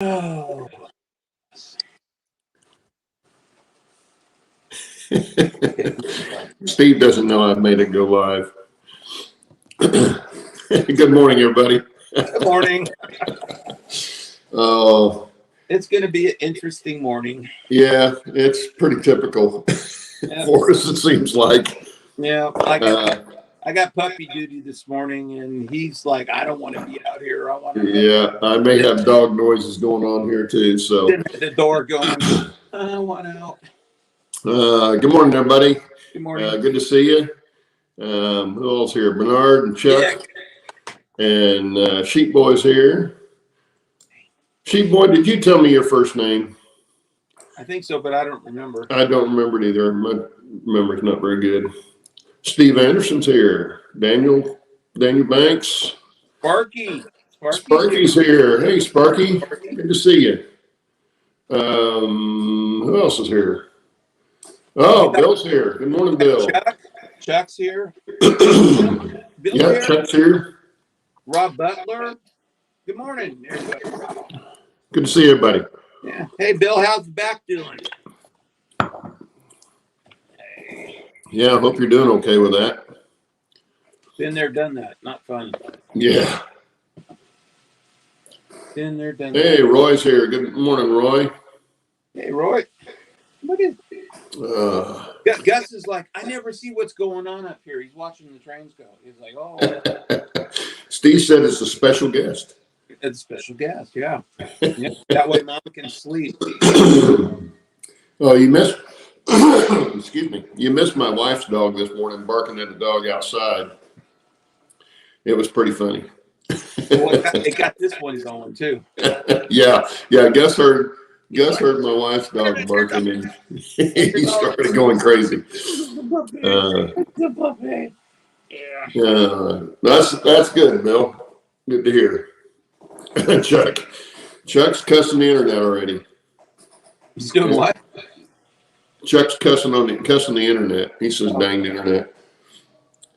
Oh. Steve doesn't know I've made it go live. Good morning, everybody. Good morning. Oh, It's going to be an interesting morning. yeah, it's pretty typical for us, it seems like. Yeah, I got puppy duty this morning, and he's like, I don't want to be out here. I want to. Yeah, I may have dog noises going on here too. So the door going. I want out. Good morning, everybody. Good morning. Good to see you. Who else here? Bernard and Chuck and Sheep Boy's here. Sheep Boy, did you tell me your first name? I think so, but I don't remember. I don't remember it either. My memory's not very good. Steve Anderson's here. Daniel Banks. Sparky's here. Hey, Sparky. Good to see you. Who else is here? Oh, Bill's here. Good morning, Bill. Chuck's here. Bill's here. Chuck's here. Rob Butler. Good morning. Good to see everybody. Yeah. Hey, Bill, how's the back doing? Yeah, I hope you're doing okay with that. Been there, done that. Not fun. Yeah. Been there, done that. Hey, Roy's here. Good morning, Roy. Hey, Roy. Look at Gus is like, I never see what's going on up here. He's watching the trains go. He's like, oh. Steve said it's a special guest. It's a special guest, yeah. That way Mom can sleep. Oh, you missed excuse me. You missed my wife's dog this morning barking at the dog outside. It was pretty funny. Well, it got this one going too. Yeah. Gus heard my wife's dog barking and he started going crazy. That's good, Bill. Good to hear. Chuck's cussing the internet already. He's doing what? Chuck's cussing the internet. He says, "Dang the internet."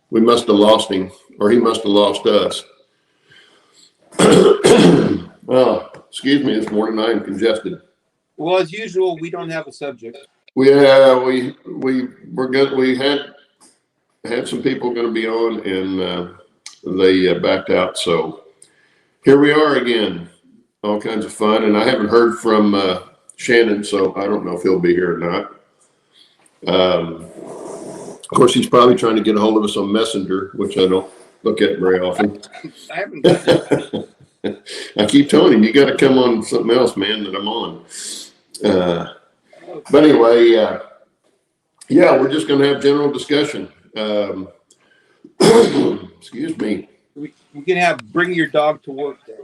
We must have lost him, or he must have lost us. Oh, excuse me. This morning I am congested. Well, as usual, we don't have a subject. We had some people going to be on, and they backed out. So here we are again. All kinds of fun, and I haven't heard from Shannon, so I don't know if he'll be here or not. Of course, he's probably trying to get a hold of us on Messenger, which I don't look at very often. I haven't done that. I keep telling him, you got to come on something else, man, that I'm on. But anyway, yeah, we're just going to have general discussion. Excuse me. We can have bring your dog to work day.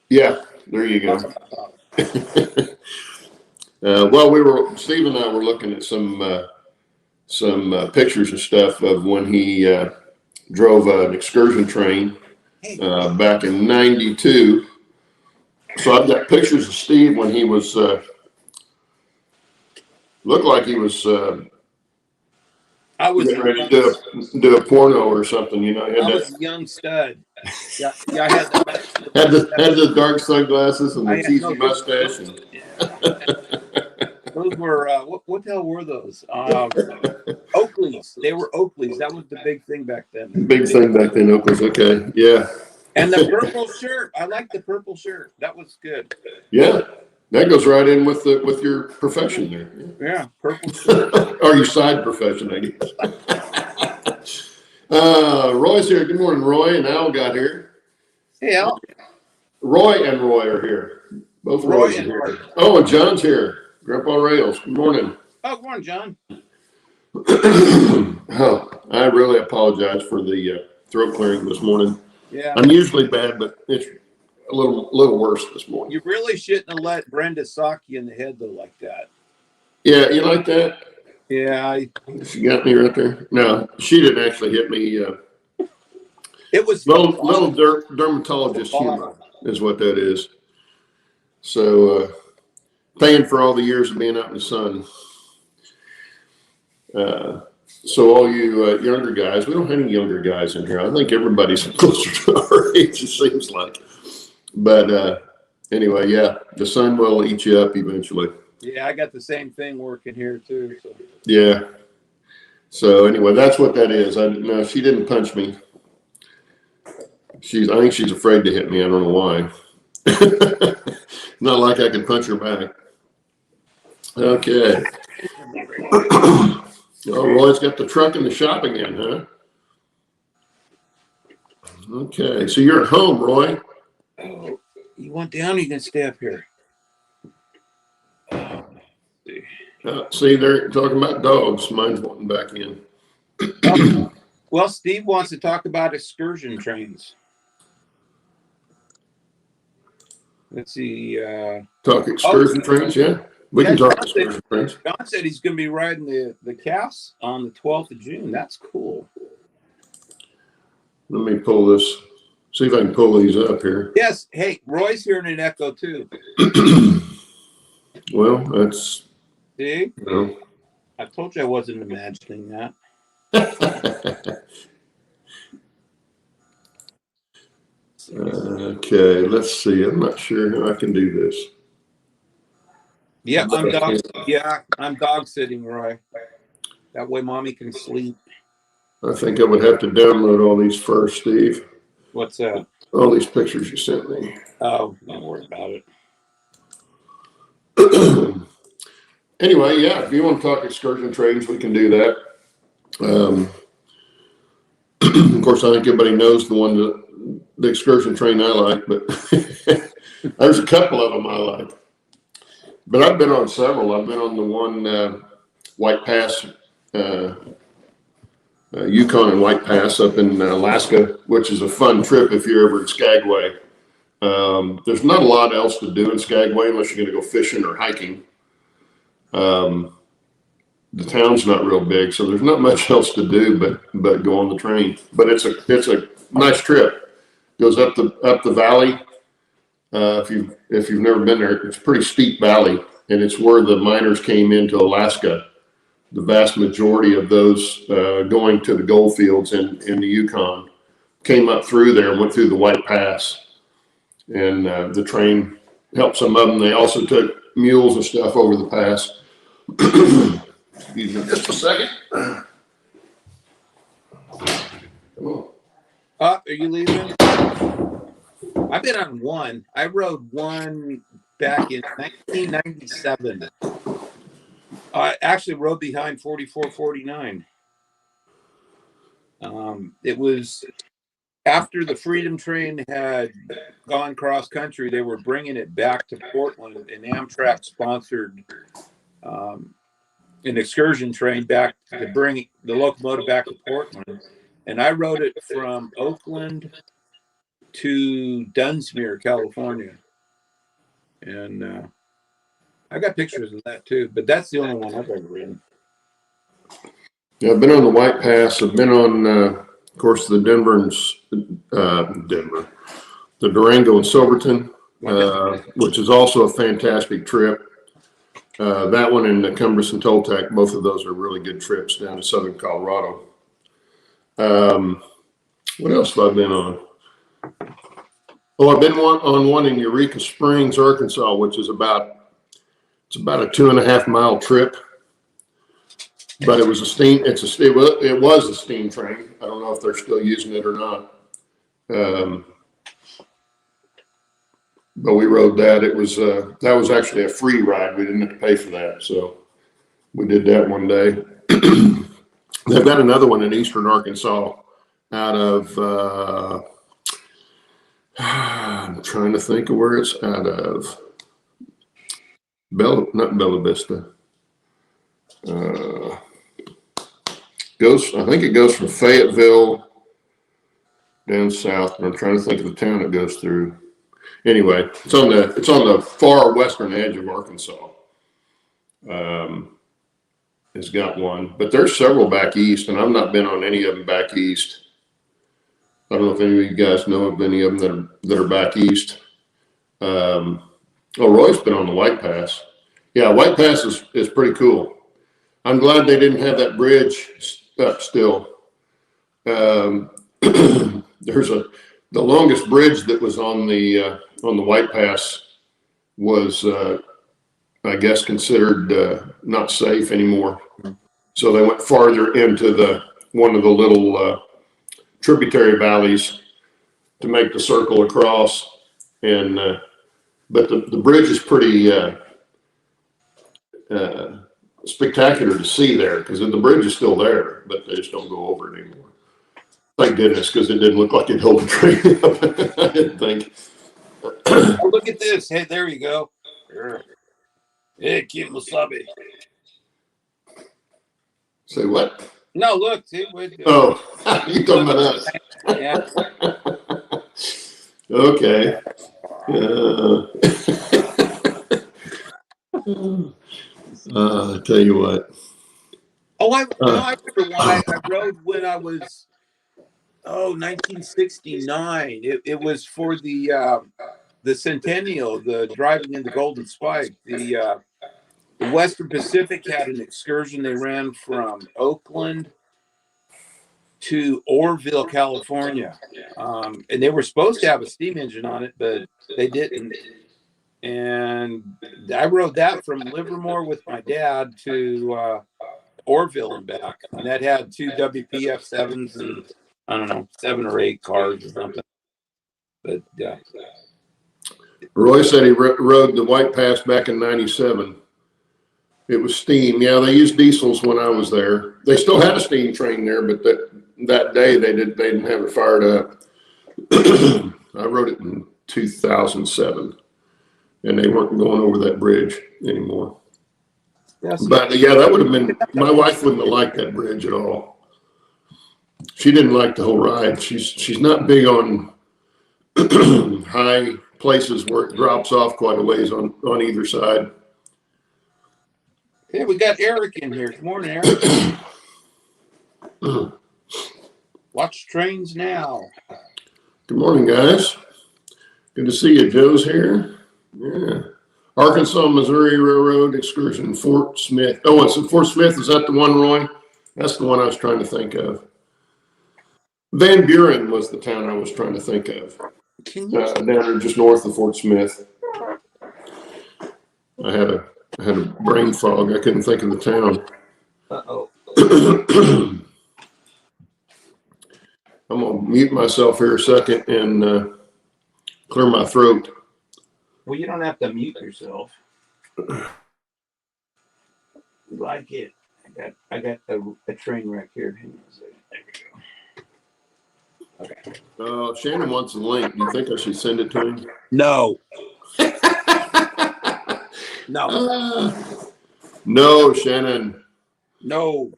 Yeah, there you go. Well, Steve and I were looking at some pictures and stuff of when he drove an excursion train back in '92. So I've got pictures of Steve when he was looked like he was I was ready to do a porno or something, you know. I was a young stud. Yeah, I had had the dark sunglasses and the cheesy mustache. Those were what the hell were those? Oakleys. They were Oakleys. That was the big thing back then. Big thing back then, Oakleys. Okay, yeah. And the purple shirt. I like the purple shirt. That was good. Yeah, that goes right in with your profession there. Yeah, purple shirt. Or your side profession, I guess. Roy's here. Good morning, Roy, and Al got here. Hey, Al. Roy and Roy are here. Both Roy's are here. Oh, and John's here. Grandpa Rails. Good morning. Oh, good morning, John. Oh, I really apologize for the throat clearing this morning. Yeah. I'm usually bad, but it's a little worse this morning. You really shouldn't have let Brenda sock you in the head though like that. Yeah, you like that? Yeah. She got me right there. No, she didn't actually hit me. It was little dermatologist humor is what that is. So paying for all the years of being out in the sun. So all you younger guys, we don't have any younger guys in here. I think everybody's closer to our age, it seems like. But anyway, yeah, the sun will eat you up eventually. Yeah, I got the same thing working here too. So. Yeah. So anyway, that's what that is. No, she didn't punch me. I think she's afraid to hit me. I don't know why. Not like I can punch her back. Okay. Oh, Roy's got the truck in the shop again, huh? Okay, so you're at home, Roy. Oh, you want down? Or you can stay up here. See, they're talking about dogs. Mine's wanting back in. Well, Steve wants to talk about excursion trains. Let's see. Talk excursion trains, yeah. We can talk excursion trains. John said he's going to be riding the calves on the 12th of June. That's cool. Let me pull this. See if I can pull these up here. Yes. Hey, Roy's hearing an echo too. Well, that's. See? You know. I told you I wasn't imagining that. Okay, let's see. I'm not sure how I can do this. Yeah, I'm dog sitting, Roy. That way mommy can sleep. I think I would have to download all these first, Steve. What's that? All these pictures you sent me. Oh, don't worry about it. Anyway, yeah, if you want to talk excursion trains, we can do that. Of course, I think everybody knows the excursion train I like, but there's a couple of them I like. But I've been on several. I've been on the one White Pass, Yukon and White Pass up in Alaska, which is a fun trip if you're ever in Skagway. There's not a lot else to do in Skagway unless you're going to go fishing or hiking. The town's not real big, so there's not much else to do but go on the train. But it's a nice trip. Goes up the valley. If you've never been there, it's a pretty steep valley, and it's where the miners came into Alaska. The vast majority of those going to the gold fields in the Yukon came up through there and went through the White Pass. And the train helped some of them. They also took mules and stuff over the pass. Excuse me just a second. Come on. Are you leaving? I've been on one. I rode one back in 1997. I actually rode behind 4449. It was after the Freedom Train had gone cross country. They were bringing it back to Portland, and Amtrak sponsored an excursion train back to bring the locomotive back to Portland. And I rode it from Oakland to Dunsmuir, California. And I got pictures of that too, but that's the only one I've ever ridden. Yeah, I've been on the White Pass. I've been on, of course, the the Durango and Silverton, which is also a fantastic trip. That one and the Cumbres and Toltec, both of those are really good trips down to southern Colorado. What else have I been on? Oh, I've been on one in Eureka Springs, Arkansas, which is about a 2.5 mile trip. But it was a steam. It was a steam train. I don't know if they're still using it or not. But we rode that. It was that was actually a free ride. We didn't have to pay for that, so we did that one day. They've got another one in eastern Arkansas, out of. I'm trying to think of where it's out of. Not Bella Vista. I think it goes from Fayetteville down south, and I'm trying to think of the town it goes through. Anyway, it's on the far western edge of Arkansas. It's got one, but there's several back east, and I've not been on any of them back east. I don't know if any of you guys know of any of them that are back east. Roy's been on the White Pass. Yeah, White Pass is pretty cool. I'm glad they didn't have that bridge up still. There's the longest bridge that was on the White Pass was, I guess, considered not safe anymore. So they went farther into one of the little tributary valleys to make the circle across. And but the bridge is pretty spectacular to see there, because the bridge is still there, but they just don't go over it anymore. Thank goodness, because it didn't look like it held a train up. I didn't think. Oh, look at this. Hey, there you go. Hey, Kim Wasabi. Say what? No, look. See, oh, you talking about us? Yeah. Okay. I tell you what. Oh, I remember why I rode when I was 1969. It was for the Centennial, the driving in the Golden Spike. The Western Pacific had an excursion. They ran from Oakland to Orville, California, and they were supposed to have a steam engine on it, but they didn't. And I rode that from Livermore with my dad to Orville and back, and that had 2 WPF 7s and I don't know, 7 or 8 cars or something. But Roy said he rode the White Pass back in '97. It was steam. Yeah, they used diesels when I was there. They still had a steam train there, but that day they didn't have it fired up. I rode it in 2007, and they weren't going over that bridge anymore. Yes. But yeah, that would have been, my wife wouldn't have liked that bridge at all. She didn't like the whole ride. She's not big on high places where it drops off quite a ways on either side. Hey, we got Eric in here. Good morning, Eric. Watch trains now. Good morning, guys. Good to see you. Joe's here. Yeah. Arkansas, Missouri Railroad excursion, Fort Smith. Oh, it's in Fort Smith. Is that the one, Roy? That's the one I was trying to think of. Van Buren was the town I was trying to think of. Down there just north of Fort Smith. I had a brain fog. I couldn't think of the town. Uh-oh. I'm going to mute myself here a second and clear my throat. Well, you don't have to mute yourself. Like it. I got a train wreck here. Hang on a second. There we go. Okay. Shannon wants a link. Do you think I should send it to him? No. No. No, Shannon. No.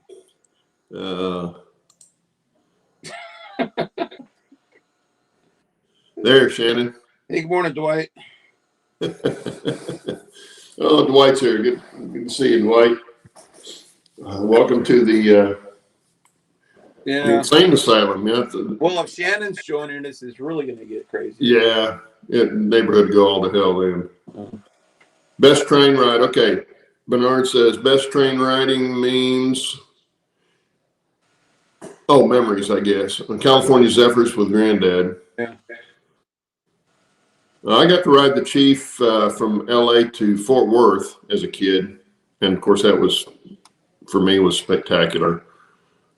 There, Shannon. Hey, good morning, Dwight. Oh, Dwight's here. Good to see you, Dwight. Welcome to the insane asylum. Yeah. Well, if Shannon's joining us, it's really going to get crazy. Yeah, neighborhood go all to hell then. Best train ride. Okay, Bernard says best train riding means memories, I guess. California Zephyrs with Granddad. Yeah. I got to ride the Chief from LA to Fort Worth as a kid, and of course that was, for me, was spectacular.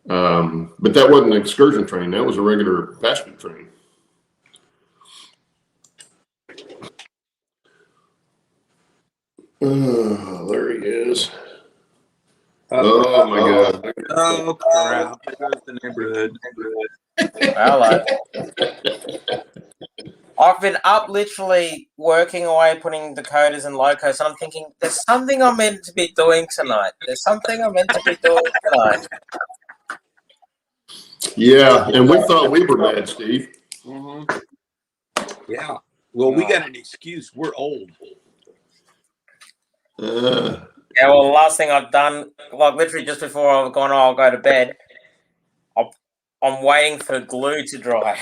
But that wasn't an excursion train. That was a regular passenger train. There he is. Oh my God. Oh, crap. There goes the neighborhood. Hello. I've been up literally working away, putting Dakotas and locos, and I'm thinking, there's something I'm meant to be doing tonight. There's something I'm meant to be doing tonight. Yeah, and we thought we were bad, Steve. Mm-hmm. Yeah. Well, we got an excuse. We're old. Yeah, well, the last thing I've done, like literally just before I've gone, I'll go to bed, I'm waiting for glue to dry.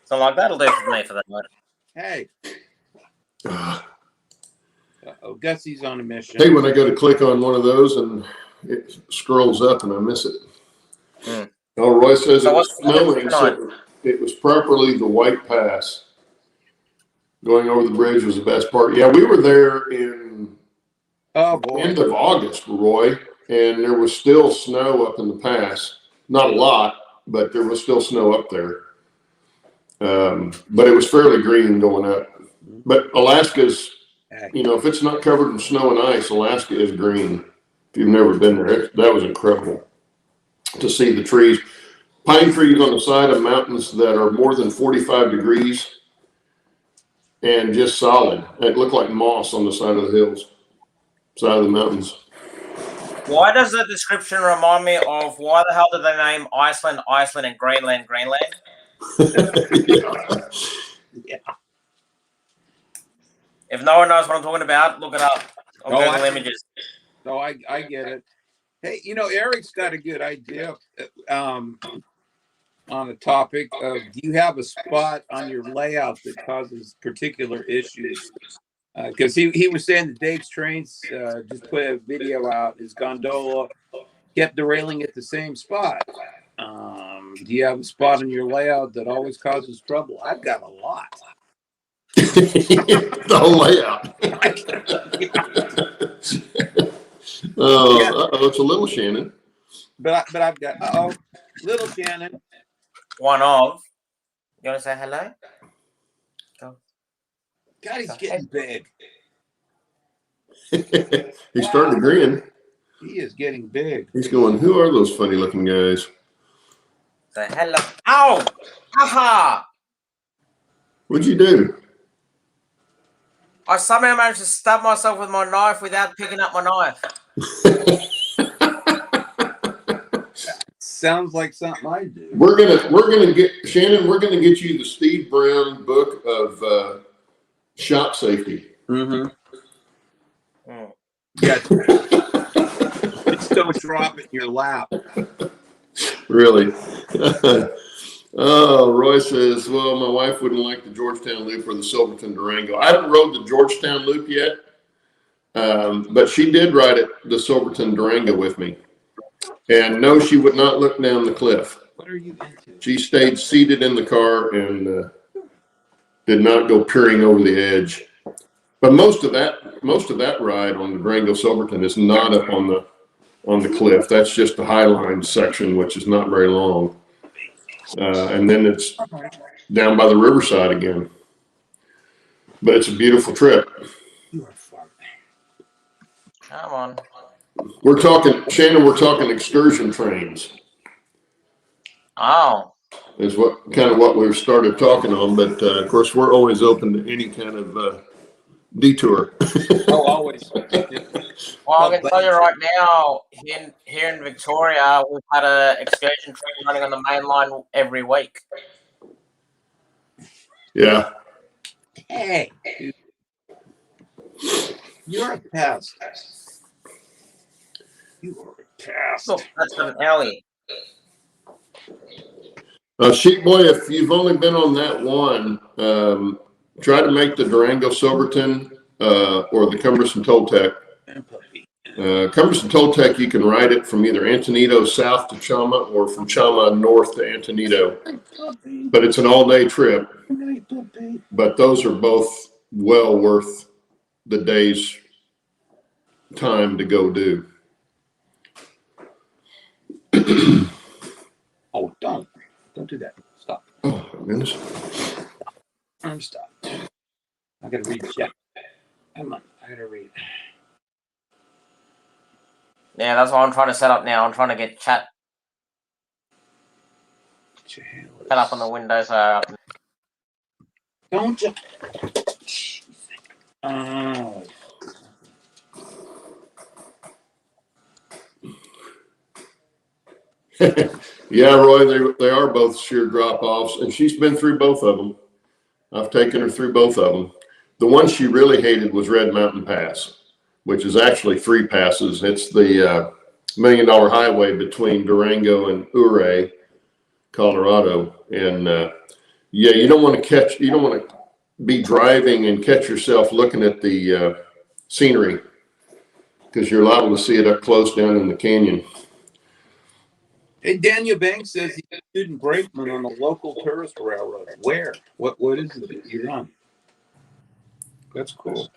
So I'm like, that'll do for me for the night. Hey. Gussie's on a mission. Hey, when I go to click on one of those and it scrolls up and I miss it. Mm. Oh, Roy says it was snowing, so it was properly the White Pass. Going over the bridge was the best part. Yeah, we were there in boy. end of August, Roy, and there was still snow up in the pass. Not a lot, but there was still snow up there. But it was fairly green going up. But Alaska's, if it's not covered in snow and ice, Alaska is green. If you've never been there, that was incredible to see the trees. Pine trees on the side of mountains that are more than 45 degrees and just solid. It looked like moss on the side of the hills, side of the mountains. Why does the description remind me of why the hell did they name Iceland, Iceland, and Greenland, Greenland? Yeah. If no one knows what I'm talking about, look it up on Google Images. No, I get it. Hey, Eric's got a good idea on the topic of, do you have a spot on your layout that causes particular issues? Because he was saying that Dave's Trains just put a video out. His gondola kept derailing at the same spot. Do you have a spot in your layout that always causes trouble? I've got a lot. The whole layout. It's a little Shannon. But I've got little Shannon. One of. You want to say hello? Go. God, he's getting big. He's starting to grin. He is getting big. He's going, who are those funny looking guys? Say hello. Ow! Haha! What'd you do? I somehow managed to stab myself with my knife without picking up my knife. Sounds like something I do. We're gonna get Shannon. We're gonna get you the Steve Brown book of shop safety. Mm-hmm. Yeah. Just don't drop it in your lap. Really? Oh, Roy says, well, my wife wouldn't like the Georgetown Loop or the Silverton Durango. I haven't rode the Georgetown Loop yet, but she did ride the Silverton Durango with me. And no, she would not look down the cliff. What are you into? She stayed seated in the car and did not go peering over the edge. But most of that ride on the Durango Silverton is not up on the cliff. That's just the Highline section, which is not very long. And then it's down by the riverside again. But it's a beautiful trip. You are fun. Come on. We're talking, Shannon, we're talking excursion trains. Oh. Is what we've started talking on. But of course, we're always open to any kind of detour. Oh, always. Well, I can tell you right now, here in Victoria, we've had an excursion train running on the main line every week. Yeah. Hey, you're a pest. You are a pest. Look, that's an alley. Sheep Boy, if you've only been on that one, try to make the Durango Silverton or the Cumberson Toltec. Cumberson Toltec, you can ride it from either Antonito south to Chama or from Chama north to Antonito. But it's an all-day trip. But those are both well worth the day's time to go do. Oh, don't do that. Stop. Oh, goodness. Stop. I gotta read chat. Come on, I gotta read. Yeah, that's what I'm trying to set up now. I'm trying to get chat set up on the window so don't you? Oh. Yeah, Roy, they are both sheer drop-offs, and she's been through both of them. I've taken her through both of them. The one she really hated was Red Mountain Pass, which is actually 3 passes. It's the $1 Million Highway between Durango and Ouray, Colorado. And yeah, you don't want to be driving and catch yourself looking at the scenery because you're liable to see it up close down in the canyon. Hey, Daniel Banks says he's a student brakeman on the local tourist railroad. Where? What is it that you're on? That's cool.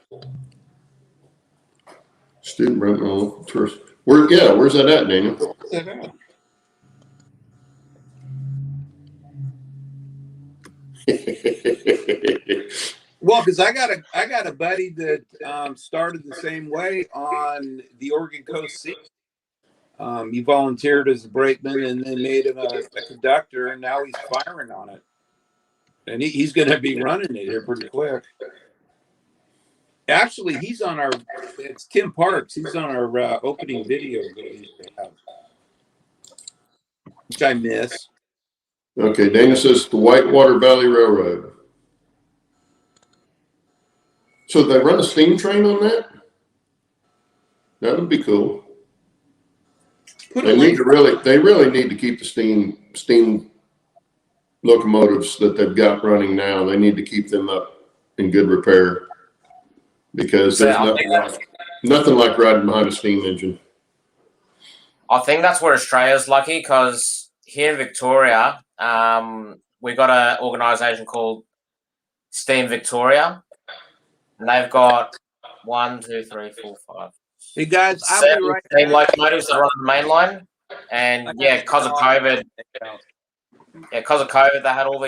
Student rental tourist. Where's that at, Daniel? Well, because I got a buddy that started the same way on the Oregon Coast Sea. He volunteered as a brakeman and then made him a conductor, and now he's firing on it. And he's going to be running it here pretty quick. Actually, it's Tim Parks. He's on our opening video that we have, which I miss. Okay, Daniel says the Whitewater Valley Railroad. So they run a steam train on that? That would be cool. They really need to keep the steam locomotives that they've got running now. They need to keep them up in good repair because there's nothing like riding behind a steam engine. I think that's where Australia's lucky because here in Victoria, we got an organisation called Steam Victoria, and they've got 1, 2, 3, 4, 5. Hey guys, 7 steam locomotives that run the main line, and because of COVID, they had all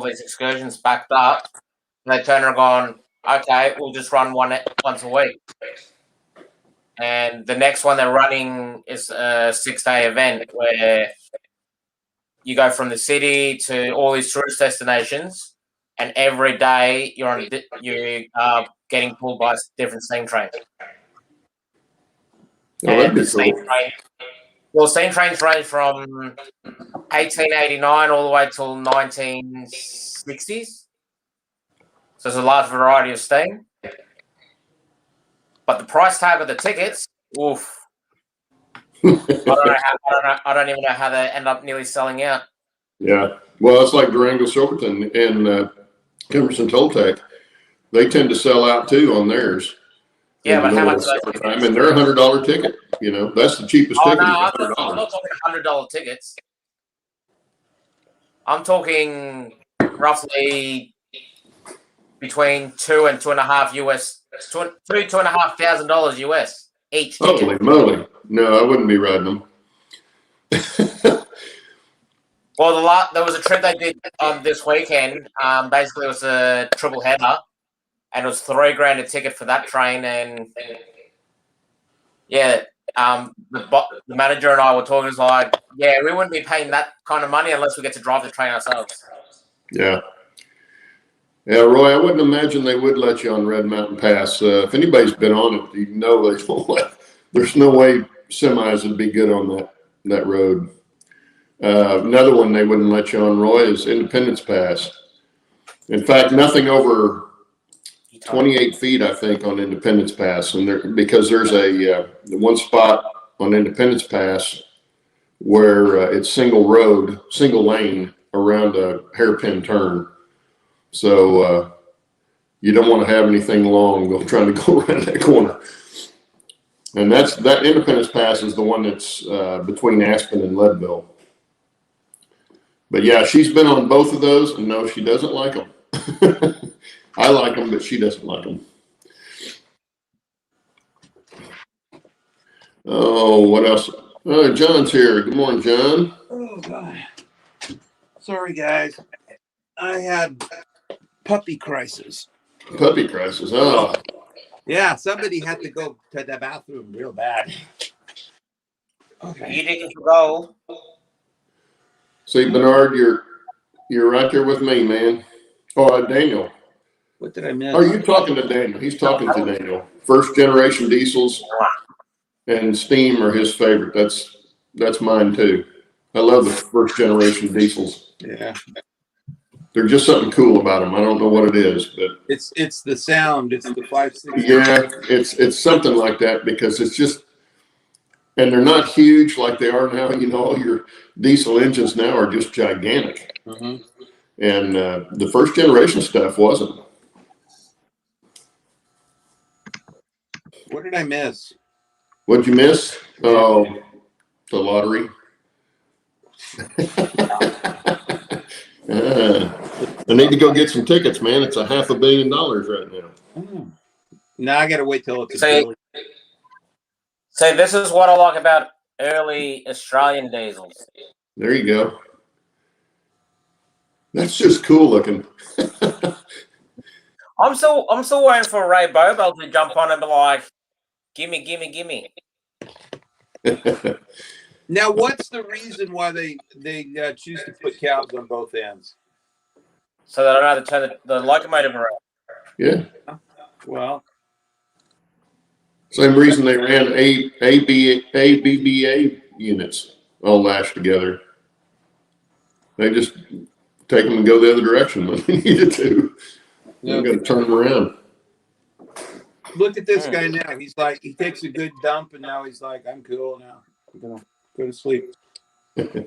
these excursions backed up. And they turned around and gone, okay, we'll just run once a week. And the next one they're running is a 6-day event where you go from the city to all these tourist destinations, and every day you're getting pulled by a different steam train. And the steam train, steam trains range from 1889 all the way till 1960s. So there's a large variety of steam. But the price tag of the tickets, oof. I don't even know how they end up nearly selling out. Yeah. Well, it's like Durango Silverton and Emerson Toltec. They tend to sell out too on theirs. Yeah, but how much is that? And they're $100 ticket. You know, that's the cheapest ticket. No, I'm not talking $100 tickets. I'm talking roughly between $2,000 and $2,500 US each ticket. Holy moly! No, I wouldn't be riding them. Well, there was a trip they did this weekend. Basically, it was a triple header, and it was $3,000 a ticket for that train. And the manager and I were talking. It's like, we wouldn't be paying that kind of money unless we get to drive the train ourselves. Yeah. Yeah, Roy, I wouldn't imagine they would let you on Red Mountain Pass. If anybody's been on it, you know they won't let. There's no way semis would be good on that road. Another one they wouldn't let you on, Roy, is Independence Pass. In fact, nothing over 28 feet, I think, on Independence Pass, and because there's a one spot on Independence Pass where it's single lane around a hairpin turn. So you don't want to have anything long trying to go around that corner. And that Independence Pass is the one that's between Aspen and Leadville. But yeah, she's been on both of those, and no, she doesn't like them. I like them, but she doesn't like them. Oh, what else? John's here. Good morning, John. Oh God. Sorry, guys. I had puppy crisis. Puppy crisis. Oh. Yeah, somebody had to go to the bathroom real bad. Okay. You didn't go. See, Bernard, you're right there with me, man. Oh, Daniel. What did I miss? Are you talking to Daniel? He's talking to Daniel. First generation diesels and steam are his favorite. That's mine too. I love the first generation diesels. Yeah. There's just something cool about them. I don't know what it is, but it's the sound. It's the 5.6. Yeah, it's something like that because it's just, and they're not huge like they are now. You know, all your diesel engines now are just gigantic, and the first generation stuff wasn't. What did I miss? What'd you miss? Oh, the lottery. I need to go get some tickets, man. It's $500 million right now. Now I got to wait till it's a So- billion. So this is what I like about early Australian diesels. There you go. That's just cool looking. I'm still waiting for Ray Bobel to jump on and be like, gimme, gimme, gimme. Now, what's the reason why they choose to put cabs on both ends? So that I don't have to turn the locomotive around. Yeah. Well, Same reason they ran ABBA units all lashed together. They just take them and go the other direction when they needed to. You got to turn them around. Look at this guy now. He's like, he takes a good dump, and now he's like, I'm cool now. I'm gonna go to sleep. Who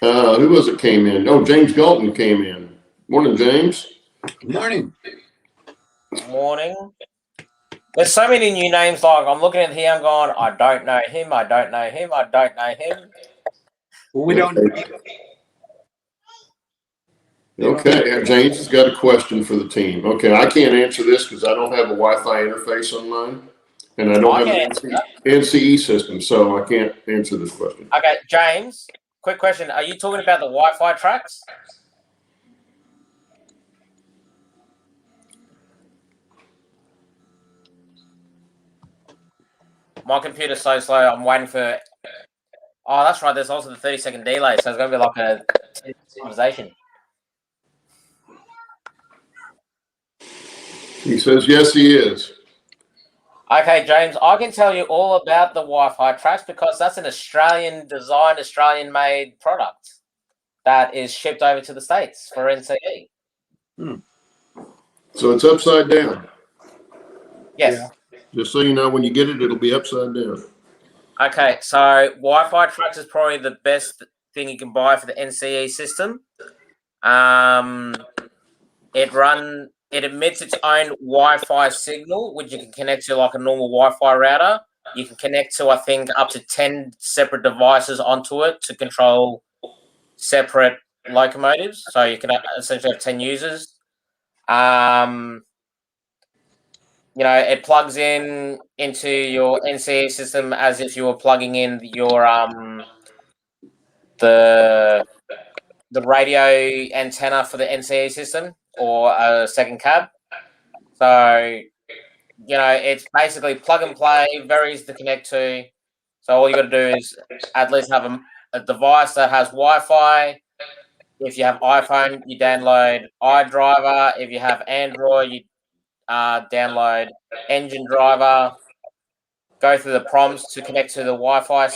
was it came in? Oh, James Galton came in. Morning, James. Morning. Morning. There's so many new names. Like I'm looking at here, I'm going, I don't know him. I don't know him. I don't know him. Well, we don't. Okay, James has got a question for the team. Okay, I can't answer this because I don't have a Wi-Fi interface on mine, and I don't have an NCE system, so I can't answer this question. Okay, James, quick question. Are you talking about the Wi-Fi tracks? My computer's so slow, I'm waiting for... Oh, that's right, there's also the 30-second delay, so it's going to be like a conversation. He says, yes, he is. Okay, James, I can tell you all about the Wi-Fi tracks because that's an Australian-designed, Australian-made product that is shipped over to the States for NCE. So it's upside down. Yes. Yeah. Just so you know, when you get it, it'll be upside down. Okay, so Wi-Fi tracks is probably the best thing you can buy for the NCE system. It emits its own Wi-Fi signal, which you can connect to like a normal Wi-Fi router. You can connect to, I think, up to 10 separate devices onto it to control separate locomotives. So you can essentially have 10 users. It plugs into your NCE system as if you were plugging in your the radio antenna for the NCE system or a second cab. So, it's basically plug and play, very easy to connect to. So all you got to do is at least have a device that has Wi-Fi. If you have iPhone, you download iDriver. If you have Android, you download Engine Driver. Go through the prompts to connect to the Wi-Fi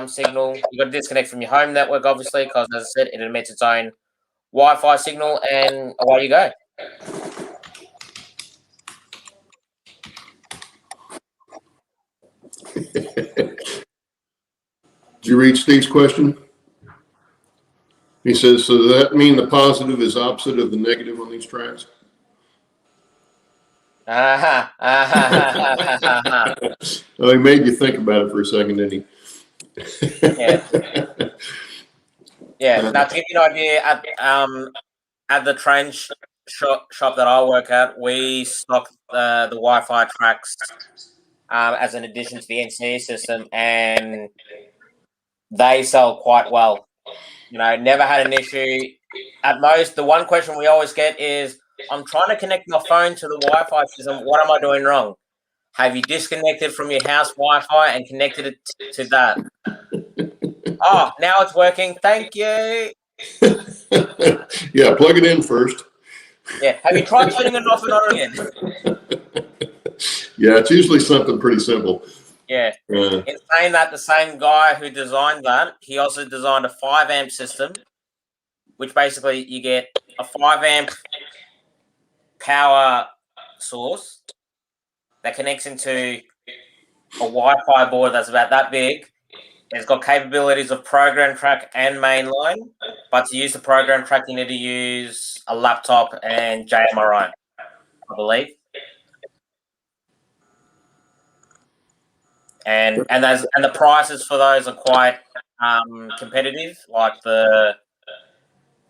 signal. You got to disconnect from your home network, obviously, because as I said, it emits its own Wi-Fi signal, and away you go. Did you read Steve's question? He says, so does that mean the positive is opposite of the negative on these tracks? Oh, he made you think about it for a second, didn't he? Yeah. Yeah. Now, to give you an idea, at the train shop that I work at, we stock the Wi-Fi tracks as an addition to the NCE system, and they sell quite well. Never had an issue. At most, the one question we always get is, I'm trying to connect my phone to the Wi-Fi system. What am I doing wrong? Have you disconnected from your house Wi-Fi and connected it to that? Oh, now it's working. Thank you. Yeah, plug it in first. Yeah. Have you tried turning it off and on again? Yeah, it's usually something pretty simple. Yeah. In saying that, the same guy who designed that, he also designed a 5-amp system, which basically you get a 5-amp power source that connects into a Wi-Fi board that's about that big. It's got capabilities of program track and mainline, but to use the program track, you need to use a laptop and JMRI, I believe. And the prices for those are quite competitive. Like the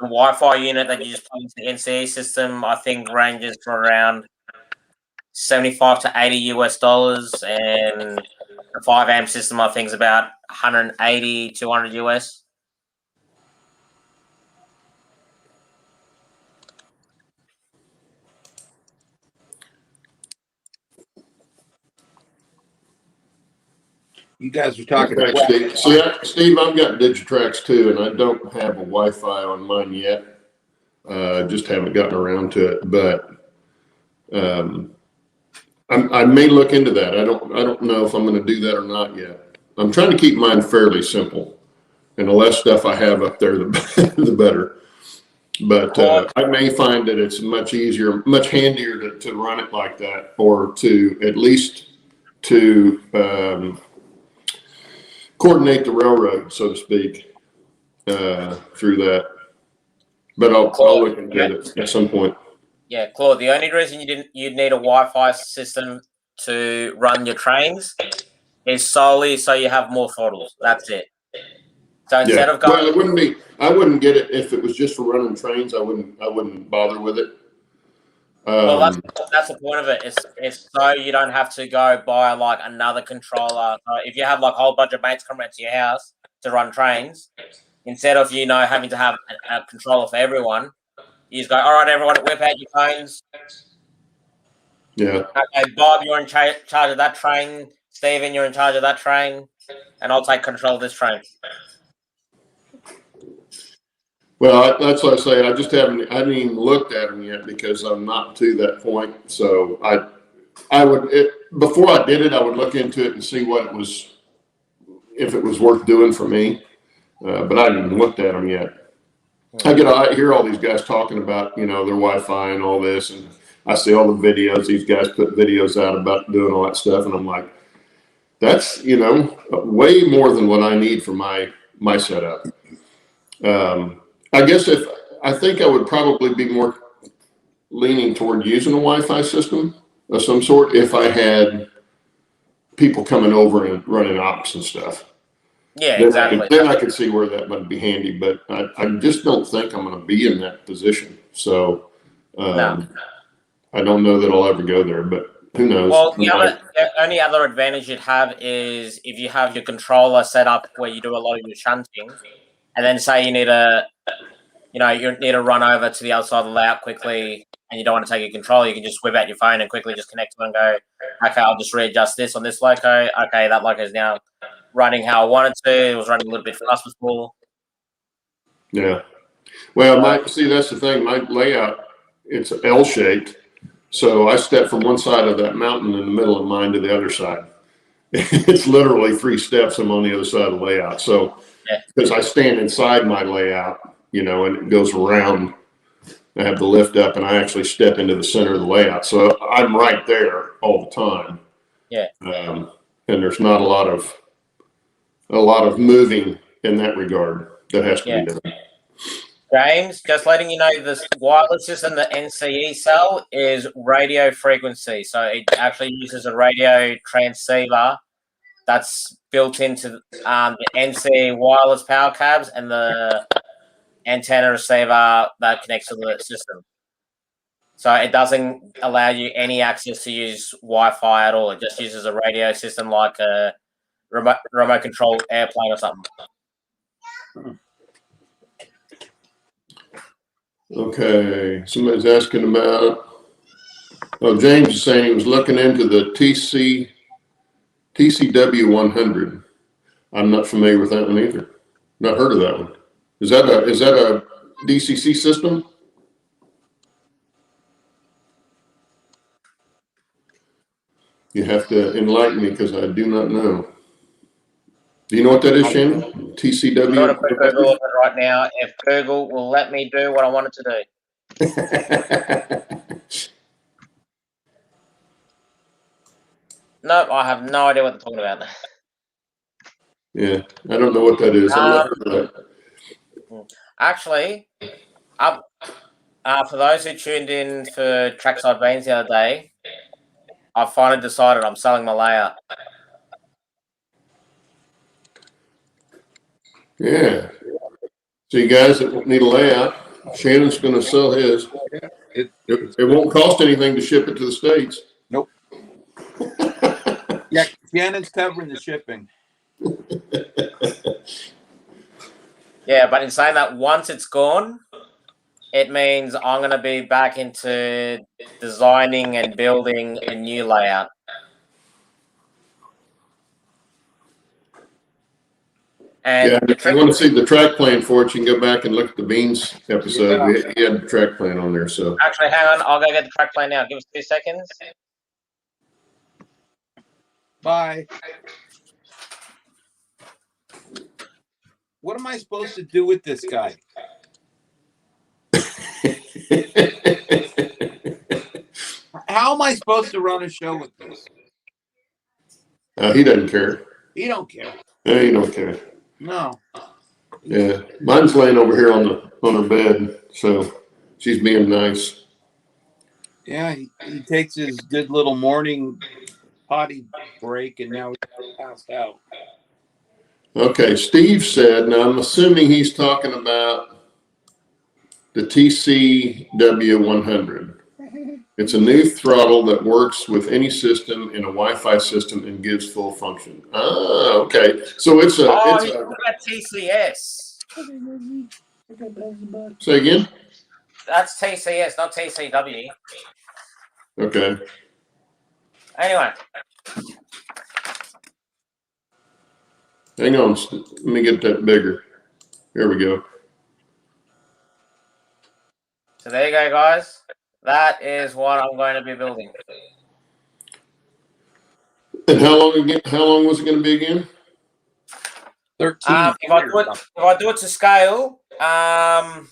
the Wi-Fi unit that you just plug into the NCE system, I think ranges for around 75 to 80 US dollars, and the 5 amp system I think is about 180, 200 US. You guys were talking. Thanks, Steve. See, Steve, I've got Digitrax too, and I don't have a Wi-Fi on mine yet. Just haven't gotten around to it, but I may look into that. I don't know if I'm going to do that or not yet. I'm trying to keep mine fairly simple, and the less stuff I have up there, the better. But I may find that it's much easier, much handier to run it like that, or to at least to coordinate the railroad, so to speak, through that. But I'll look into it at some point. Yeah, Claude, the only reason you'd need a Wi-Fi system to run your trains is solely so you have more throttles. That's it. So instead of going, well, it wouldn't be. I wouldn't get it if it was just for running trains. I wouldn't bother with it. well, that's the point of it. It's so you don't have to go buy like another controller. If you have like a whole bunch of mates come around to your house to run trains, instead of having to have a controller for everyone, you just go, all right, everyone, whip out your phones. Yeah. Okay, Bob, you're in charge of that train. Stephen, you're in charge of that train, and I'll take control of this train. Well, that's what I say. I haven't even looked at them yet because I'm not to that point. So before I did it, I would look into it and see if it was worth doing for me. But I haven't even looked at them yet. I hear all these guys talking about, their Wi-Fi and all this, and I see all the videos. These guys put videos out about doing all that stuff, and I'm like, that's, way more than what I need for my setup. I guess I think I would probably be more leaning toward using a Wi-Fi system of some sort if I had people coming over and running ops and stuff. Yeah, exactly. Then I could see where that might be handy, but I just don't think I'm going to be in that position. So No. I don't know that I'll ever go there, but who knows? Well, the only other advantage you'd have is if you have your controller set up where you do a lot of your shunting, and then say you need to run over to the other side of the layout quickly, and you don't want to take your controller, you can just whip out your phone and quickly just connect to it and go, okay, I'll just readjust this on this loco. Okay, that loco is now running how I wanted to. It was running a little bit fast before. Yeah. Well, that's the thing. My layout, it's L-shaped. So I step from one side of that mountain in the middle of mine to the other side. It's literally 3 steps. I'm on the other side of the layout. So because I stand inside my layout, and it goes around, I have the lift up and I actually step into the center of the layout. So I'm right there all the time. Yeah. And there's not a lot of moving in that regard that has to be done. James, just letting you know, this wireless system, the NCE cell, is radio frequency. So it actually uses a radio transceiver that's built into the NCE wireless power cabs and the antenna receiver that connects to the system. So it doesn't allow you any access to use Wi-Fi at all. It just uses a radio system like a remote control airplane or something. Okay, somebody's asking about. Oh, James is saying he was looking into the TCW 100. I'm not familiar with that one either. Not heard of that one. Is that a DCC system? You have to enlighten me because I do not know. Do you know what that is, Shannon? TCW? I'm going to put Google it right now. If Google will let me do what I want it to do. No, I have no idea what they're talking about. Yeah, I don't know what that is. I've not heard of that. Actually, for those who tuned in for Trackside Beans the other day, I finally decided I'm selling my layout. Yeah. So you guys that need a layout, Shannon's going to sell his. It won't cost anything to ship it to the States. Nope. Yeah, Shannon's covering the shipping. Yeah, but in saying that, once it's gone, it means I'm going to be back into designing and building a new layout. And Yeah, the if you want to see the track plan for it, you can go back and look at the Beans episode. Yeah. We had the track plan on there. So actually, hang on, I'll go get the track plan now. Give us 2 seconds. Bye. What am I supposed to do with this guy? How am I supposed to run a show with this? He doesn't care. He don't care. He don't care. No. Yeah, mine's laying over here on her bed, so she's being nice. Yeah, he takes his good little morning potty break, and now he's passed out. Okay, Steve said. Now I'm assuming he's talking about the TCW 100. It's a new throttle that works with any system in a Wi-Fi system and gives full function. Ah, okay. So it's a. It's TCS. Say again. That's TCS, not TCW. Okay. Anyway. Hang on. Let me get that bigger. There we go. So there you go, guys. That is what I'm going to be building. And how long was it going to be again? 13. If I do it to scale, to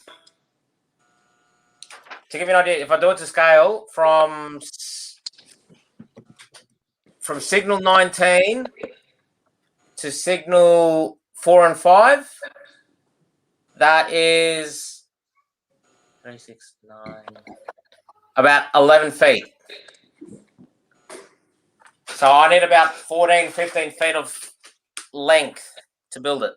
give you an idea, if I do it to scale from signal 19 to signal 4 and 5, that is 36, 9, about 11 feet. So I need about 14, 15 feet of length to build it.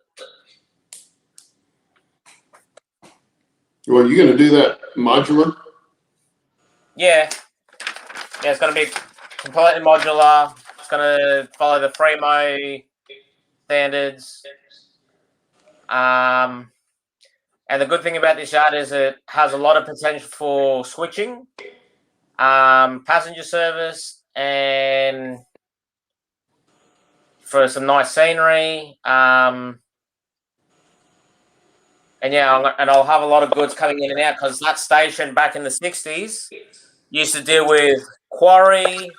Well, you're going to do that modular? Yeah. Yeah, it's going to be completely modular. It's going to follow the Fremo standards. And the good thing about this yard is it has a lot of potential for switching, passenger service, and for some nice scenery. And yeah, and I'll have a lot of goods coming in and out because that station back in the 60s used to deal with quarry,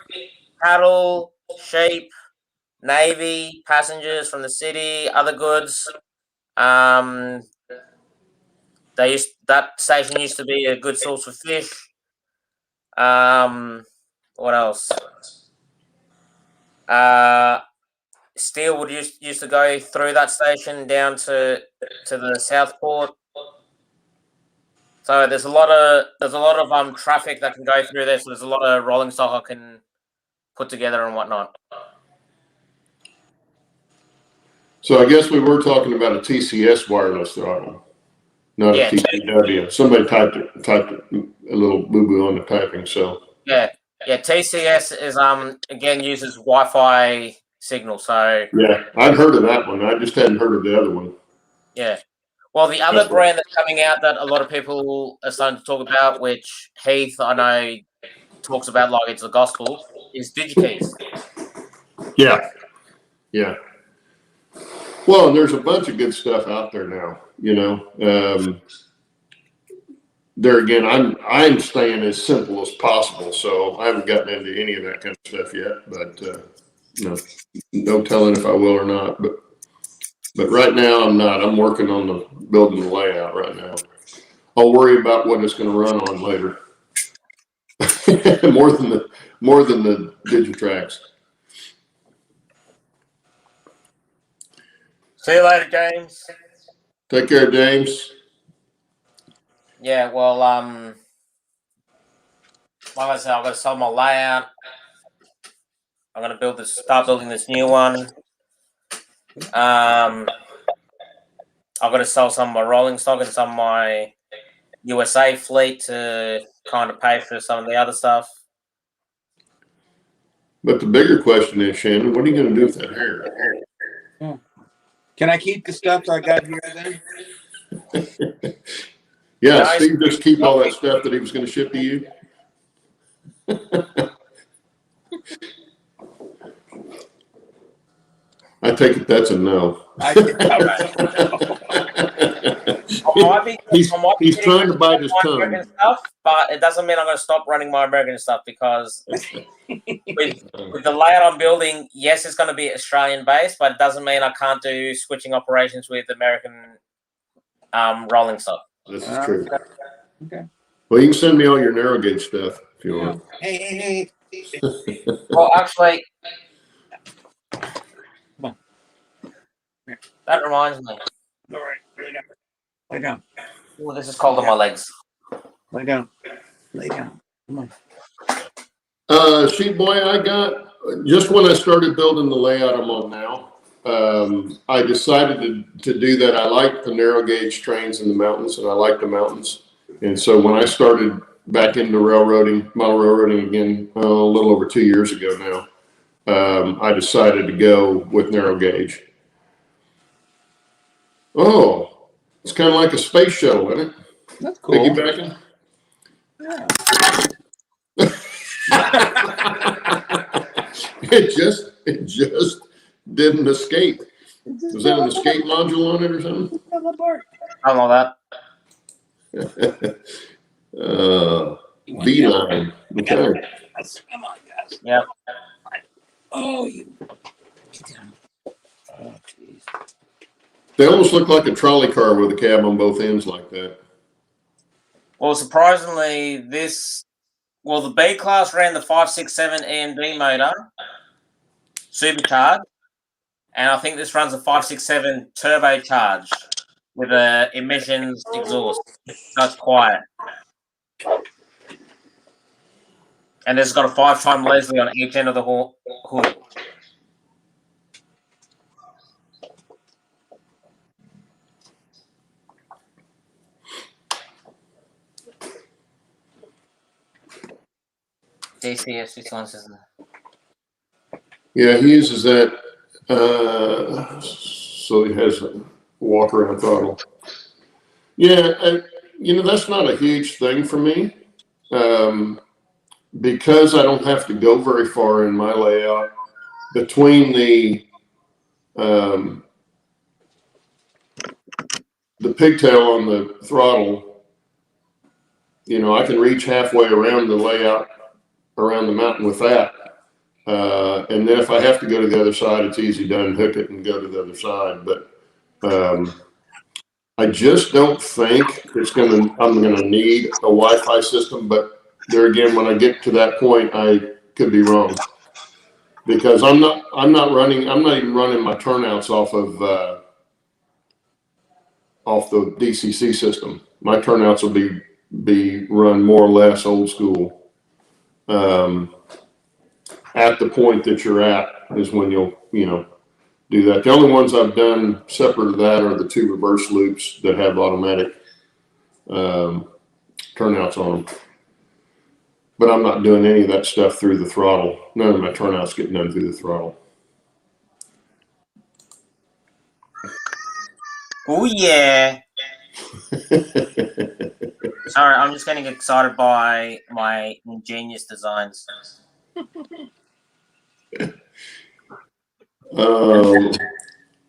cattle, sheep, navy, passengers from the city, other goods. That station used to be a good source of fish. What else? Steel would used to go through that station down to the Southport. So there's a lot of traffic that can go through there. So there's a lot of rolling stock I can put together and whatnot. So I guess we were talking about a TCS wireless throttle, not a TCW. Somebody typed a little boo-boo on the typing. So yeah, TCS is again uses Wi-Fi signal. So yeah, I'd heard of that one. I just hadn't heard of the other one. Yeah. Well, the other brand that's coming out that a lot of people are starting to talk about, which Heath, I know, talks about like it's the gospel, is DigiKeys. Yeah. Yeah. Well, and there's a bunch of good stuff out there now, you know. There again, I'm staying as simple as possible, so I haven't gotten into any of that kind of stuff yet, but no telling if I will or not. But right now I'm not. I'm working on the building the layout right now. I'll worry about what it's going to run on later. more than the Digitracks. See you later, James. Take care, James. Yeah, well, like I said, I've got to sell my layout. I'm going to start building this new one. I've got to sell some of my rolling stock and some of my USA fleet to kind of pay for some of the other stuff. But the bigger question is, Shannon, what are you going to do with that hair? Can I keep the stuff I got here then? Yeah, Nice. Steve just keep all that stuff that he was going to ship to you. I take it that's a no. He's trying to bite his tongue. Stuff, but it doesn't mean I'm going to stop running my American stuff because with the layout I'm building, yes, it's going to be Australian based, but it doesn't mean I can't do switching operations with American rolling stock. This is true. Okay. Well, you can send me all your narrow gauge stuff if you want. Hey. Well, actually, Come on. that reminds me. All right, lay down. Oh, this is cold on my legs. Lay down. Come on. Sheep boy, I got just when I started building the layout I'm on now. I decided to do that. I like the narrow gauge trains in the mountains, and I like the mountains. And so when I started back into model railroading again, a little over 2 years ago now, I decided to go with narrow gauge. Oh, it's kind of like a space shuttle, isn't it? That's cool. Piggybacking. Yeah. It just didn't escape. Was that an escape module on it or something? I don't know that. V-line. Okay. Come on, guys. Yep. Oh, you. Get down. Oh, jeez. They almost look like a trolley car with a cab on both ends like that. Well, surprisingly, the B class ran the 567 EMD motor, supercharged, and I think this runs a 567 turbocharged with a emissions exhaust. That's quiet. And it's got a 5-time Leslie on each end of the hood. DCS 61 system. Yeah, he uses that so he has a walk around throttle. Yeah, that's not a huge thing for me because I don't have to go very far in my layout between the pigtail on the throttle. I can reach halfway around the layout around the mountain with that. And then if I have to go to the other side, it's easy to unhook it and go to the other side. But I just don't think I'm going to need a Wi-Fi system. But there again, when I get to that point, I could be wrong because I'm not even running my turnouts off the DCC system. My turnouts will be run more or less old school. At the point that you're at is when you'll do that. The only ones I've done separate of that are the 2 reverse loops that have automatic turnouts on them. But I'm not doing any of that stuff through the throttle. None of my turnouts get done through the throttle. Oh yeah. Sorry, I'm just getting excited by my ingenious designs. And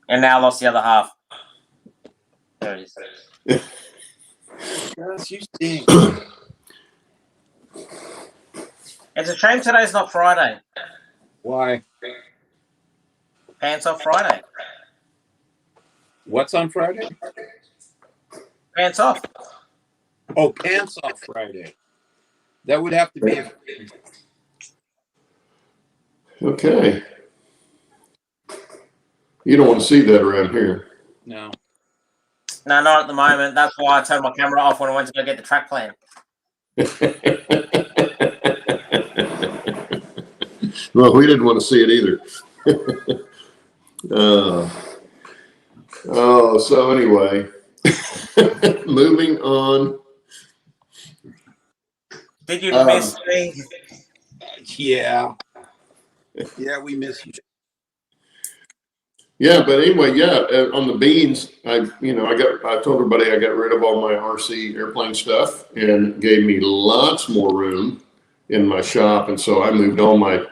now I lost the other half. There it is. Yes, you stink. It's a shame today's not Friday. Why? Pants off Friday. What's on Friday? Pants off. Oh, pants off Friday. That would have to be. Okay. You don't want to see that around here. No. No, not at the moment. That's why I turned my camera off when I went to go get the track plan. Well, we didn't want to see it either. So anyway, moving on. Did you miss me? Yeah. Yeah, we miss you. Yeah, but anyway, on the beans, I told everybody I got rid of all my RC airplane stuff and gave me lots more room in my shop. And so I moved all my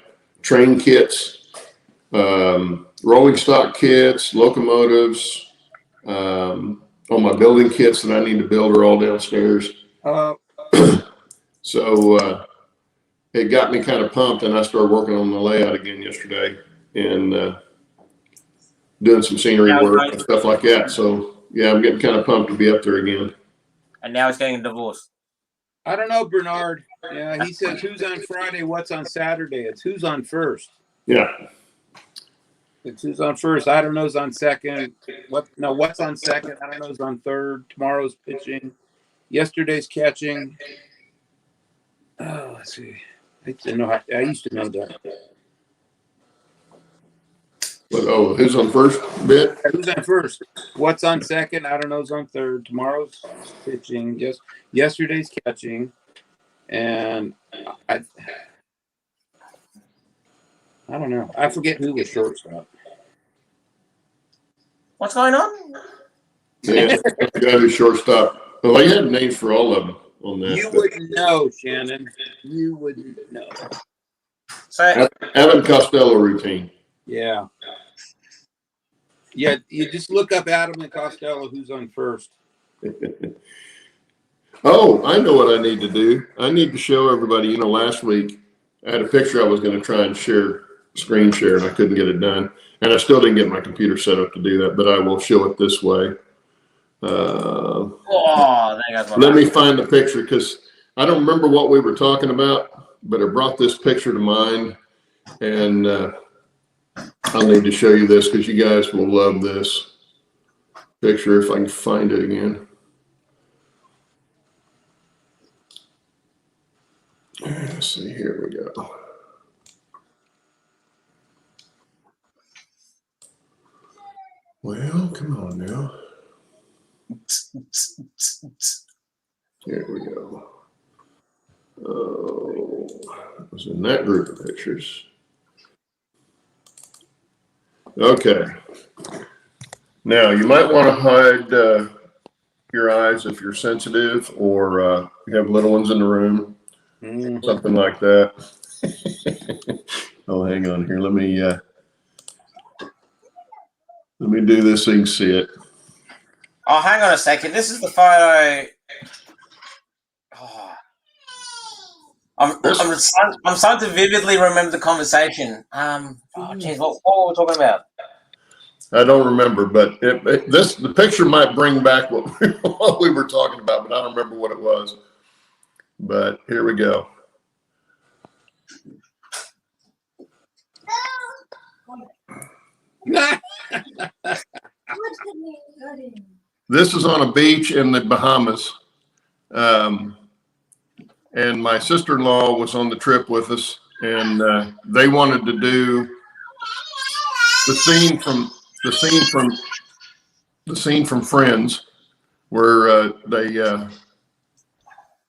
train kits, rolling stock kits, locomotives, all my building kits that I need to build are all downstairs. So it got me kind of pumped, and I started working on the layout again yesterday and doing some scenery work and stuff like that. So yeah, I'm getting kind of pumped to be up there again. And now he's getting a divorce. I don't know, Bernard. Yeah, he says who's on Friday, what's on Saturday. It's who's on first. Yeah. It's who's on first. I don't know who's on second. What's on second? I don't know who's on third. Tomorrow's pitching. Yesterday's catching. Oh, let's see. I used to know that. But, who's on first bit? Who's on first? What's on second? I don't know who's on third. Tomorrow's pitching. Yesterday's catching. And I don't know. I forget who was shortstop. What's going on? Yeah, the guy who's shortstop. Well, they had names for all of them on that. You wouldn't know, Shannon. You wouldn't know. So Adam Costello routine. Yeah. Yeah, you just look up Adam and Costello, who's on first. Oh, I know what I need to do. I need to show everybody, last week I had a picture I was going to try and screen share, and I couldn't get it done. And I still didn't get my computer set up to do that, but I will show it this way. Let me find the picture because I don't remember what we were talking about, but it brought this picture to mind. And I'll need to show you this because you guys will love this picture if I can find it again. Let's see, here we go. Well, come on now. Here we go. Oh, it was in that group of pictures. Okay. Now, you might want to hide your eyes if you're sensitive or you have little ones in the room, something like that. Oh, hang on here. Let me do this so you can see it. Oh, hang on a second. This is the photo. Oh. I'm starting to vividly remember the conversation. Geez, what were we talking about? I don't remember, but the picture might bring back what we were talking about, but I don't remember what it was. But here we go. This is on a beach in the Bahamas. And my sister-in-law was on the trip with us, and they wanted to do the scene from Friends, where they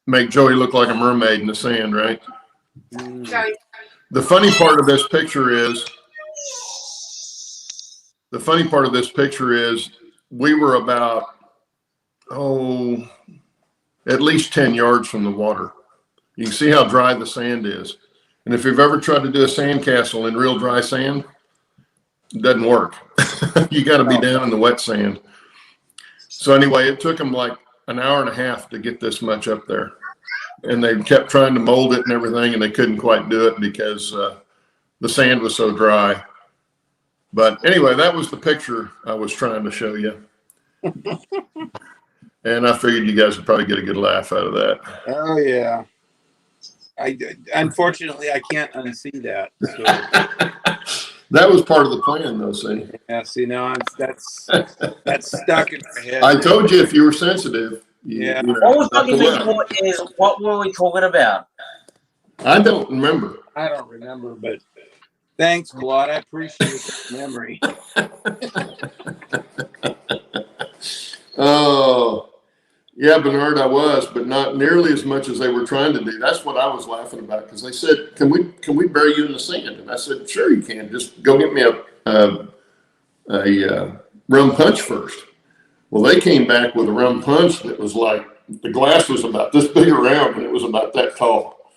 make Joey look like a mermaid in the sand, right? The funny part of this picture is we were about at least 10 yards from the water. You can see how dry the sand is. And if you've ever tried to do a sandcastle in real dry sand, it doesn't work. You got to be down in the wet sand. So anyway, it took them like an hour and a half to get this much up there. And they kept trying to mold it and everything, and they couldn't quite do it because the sand was so dry. But anyway, that was the picture I was trying to show you. And I figured you guys would probably get a good laugh out of that. Oh, yeah. Unfortunately, I can't unsee that. So. That was part of the plan, though, see? Yeah, see, now that's stuck in my head. I told you if you were sensitive. What were we talking about? I don't remember. I don't remember, but thanks, Claude. I appreciate the memory. Oh, Yeah, Bernard, I was, but not nearly as much as they were trying to do. That's what I was laughing about because they said, "Can we bury you in the sand?" And I said, "Sure, you can. Just go get me a rum punch first." Well, they came back with a rum punch that was like the glass was about this big around and it was about that tall.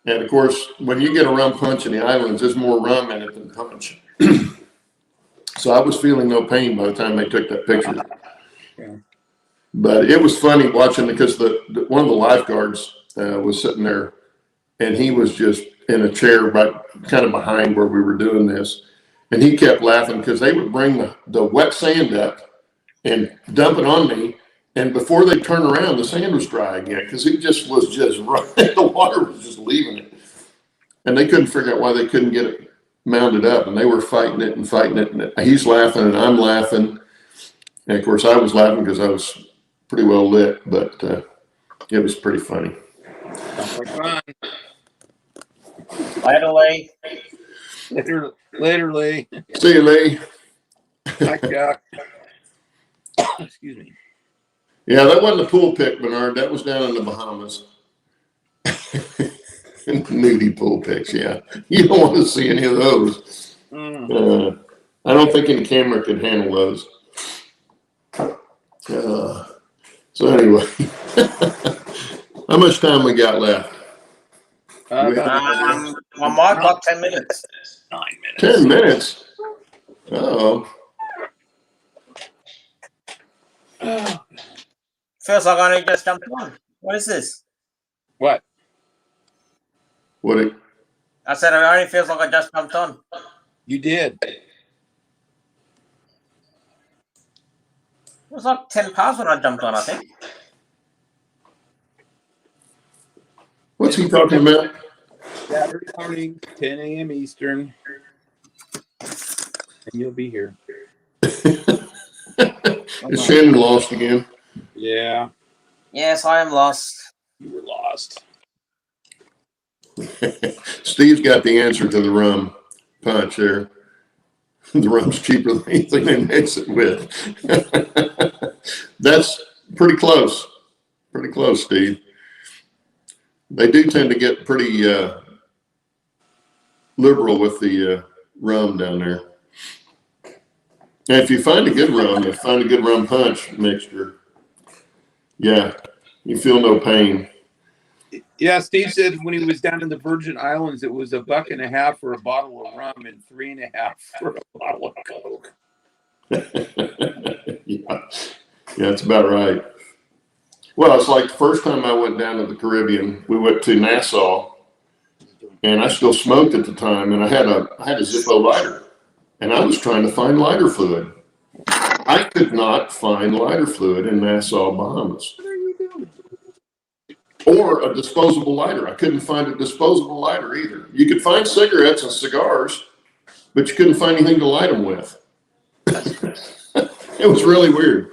And of course, when you get a rum punch in the islands, there's more rum in it than punch. So I was feeling no pain by the time they took that picture. Yeah. But it was funny watching because one of the lifeguards was sitting there, and he was just in a chair right kind of behind where we were doing this, and he kept laughing because they would bring the wet sand up and dump it on me, and before they turn around, the sand was dry again because he just was just right. The water was just leaving it, and they couldn't figure out why they couldn't get it mounded up, and they were fighting it, and he's laughing and I'm laughing, and of course I was laughing because I was pretty well lit, but it was pretty funny. Sounds like fun. Later, Lee. Later, Lee. See you, Lee. Hi, Chuck. Excuse me. Yeah, that wasn't a pool pick, Bernard. That was down in the Bahamas. Nudie pool picks, yeah. You don't want to see any of those. I don't think any camera could handle those. So anyway, how much time we got left? On my clock, 10 minutes. 9 minutes. 10 minutes? Uh-oh. Feels like I only just jumped on. What is this? What? I said it only feels like I just jumped on. You did. It was like 10 past when I jumped on, I think. What's he talking about? Saturday morning, 10 a.m. Eastern. And you'll be here. Is Shannon lost again? Yeah. Yes, I am lost. You were lost. Steve's got the answer to the rum punch there. The rum's cheaper than anything they mix it with. That's pretty close. Pretty close, Steve. They do tend to get pretty liberal with the rum down there. And if you find a good rum, you find a good rum punch mixture, yeah, you feel no pain. Yeah, Steve said when he was down in the Virgin Islands, it was $1.50 for a bottle of rum and $3.50 for a bottle of Coke. Yeah, that's about right. Well, it's like the first time I went down to the Caribbean, we went to Nassau, and I still smoked at the time, and I had a Zippo lighter, and I was trying to find lighter fluid. I could not find lighter fluid in Nassau, Bahamas. What are you doing? Or a disposable lighter. I couldn't find a disposable lighter either. You could find cigarettes and cigars, but you couldn't find anything to light them with. It was really weird.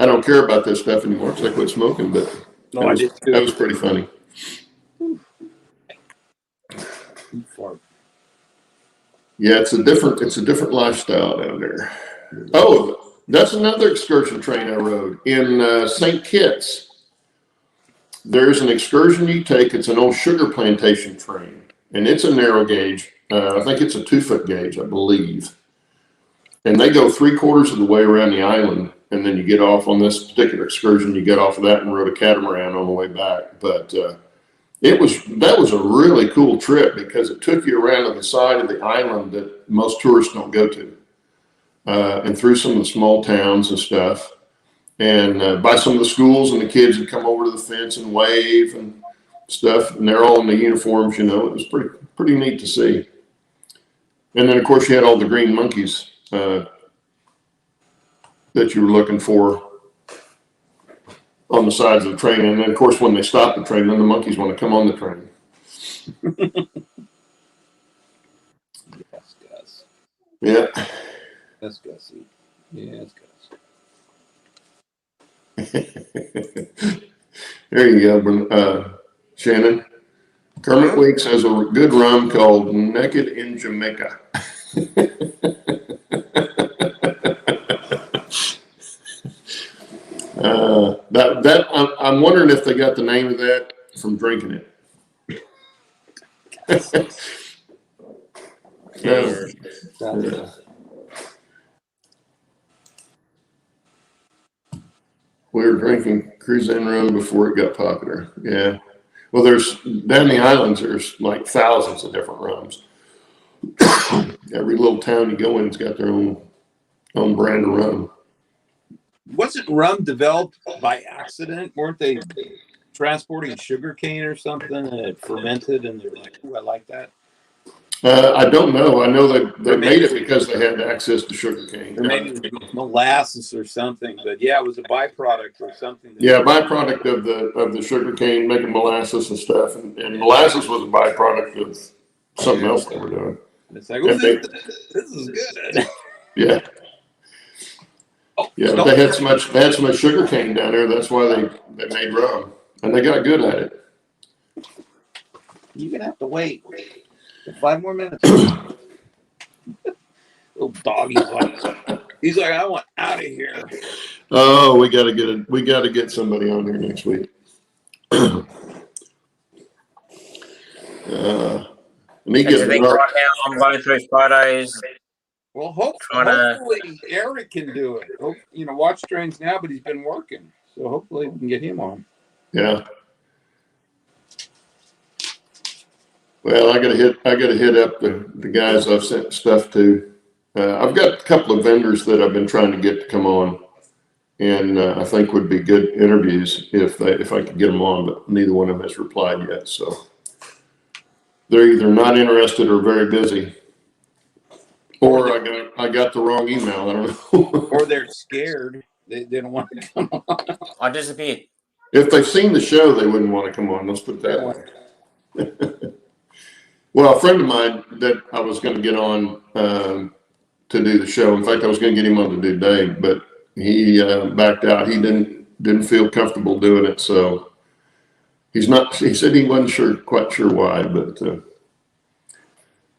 I don't care about this stuff anymore because I quit smoking, but No, I did too. that was pretty funny. Yeah, it's a different lifestyle down there. Oh, that's another excursion train I rode in St. Kitts. There's an excursion you take. It's an old sugar plantation train, and it's a narrow gauge. I think it's a 2-foot gauge, I believe. And they go 3/4 of the way around the island, and then you get off on this particular excursion. You get off of that and rode a catamaran on the way back. But that was a really cool trip because it took you around to the side of the island that most tourists don't go to, and through some of the small towns and stuff, and by some of the schools, and the kids would come over to the fence and wave and stuff, and they're all in the uniforms. You know, it was pretty neat to see. And then of course you had all the green monkeys that you were looking for on the sides of the train. And then of course when they stop the train, then the monkeys want to come on the train. Yes, Gus. Yeah. That's Gussie. Yeah, it's Gus. There you go, Shannon. Kermit Weeks has a good rum called Naked in Jamaica. I'm wondering if they got the name of that from drinking it. Jesus. Yeah. We were drinking Cruzan rum before it got popular. Yeah. Well, there's down the islands, there's like thousands of different rums. Every little town you go in's got their own brand of rum. Wasn't rum developed by accident? Weren't they transporting sugar cane or something and it fermented and they're like, "Ooh, I like that." I don't know. I know they Or made maybe it because they had access to sugar cane. or maybe it was molasses or something. But yeah, it was a byproduct or something. Yeah, byproduct of the sugar cane making molasses and stuff, and molasses was a byproduct of something else they were doing. It's like, oh, this is good. Yeah, Oh, yeah. But they had so much sugar cane down there. That's why they made rum, and they got good at it. You're gonna have to wait 5 more minutes. Little doggy's like, he's like, I want out of here. Oh, we got to get somebody on here next week. Me I get think right now I'm going through photos. Well, hopefully Eric can do it. Watch trains now, but he's been working, so hopefully we can get him on. Yeah. Well, I gotta hit up the guys I've sent stuff to. I've got a couple of vendors that I've been trying to get to come on, and I think would be good interviews if I could get them on, but neither one of them has replied yet. So they're either not interested or very busy, or I got the wrong email. I don't know. Or they're scared. They don't want to come on. I disappeared. If they've seen the show, they wouldn't want to come on. Let's put it that way. Well, a friend of mine that I was going to get on to do the show. In fact, I was going to get him on to do Dave, but he backed out. He didn't feel comfortable doing it, so he's not. He said he wasn't quite sure why, but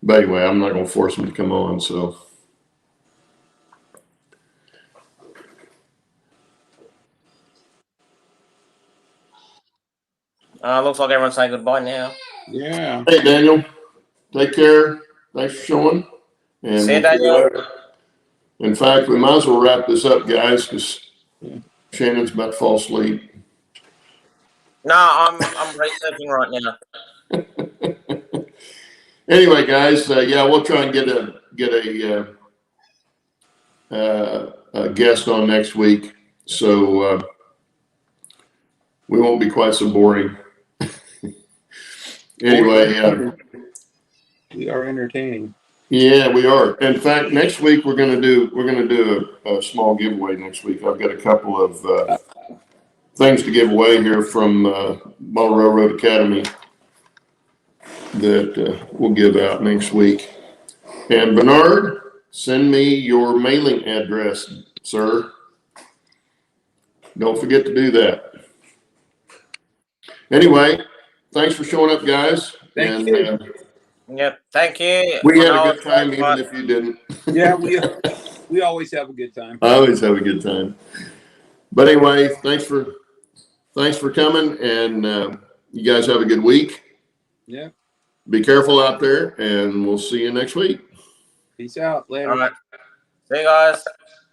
anyway, I'm not going to force him to come on. So. Looks like everyone's saying goodbye now. Yeah. Hey, Daniel. Take care. Thanks for showing. And See you, Daniel. In fact, we might as well wrap this up, guys, because Shannon's about to fall asleep. No, I'm researching right now. Anyway, guys, yeah, we'll try and get a guest on next week, so we won't be quite so boring. Anyway, we are entertaining. Yeah, we are. In fact, next week we're gonna do a small giveaway next week. I've got a couple of things to give away here from Model Railroad Academy that we'll give out next week. And Bernard, send me your mailing address, sir. Don't forget to do that. Anyway, thanks for showing up, guys. Thank you. Yep, thank you. We had a good time, even if you didn't. Yeah, we always have a good time. I always have a good time. But anyway, thanks for coming, and you guys have a good week. Yeah. Be careful out there, and we'll see you next week. Peace out. Later. All right. See you guys.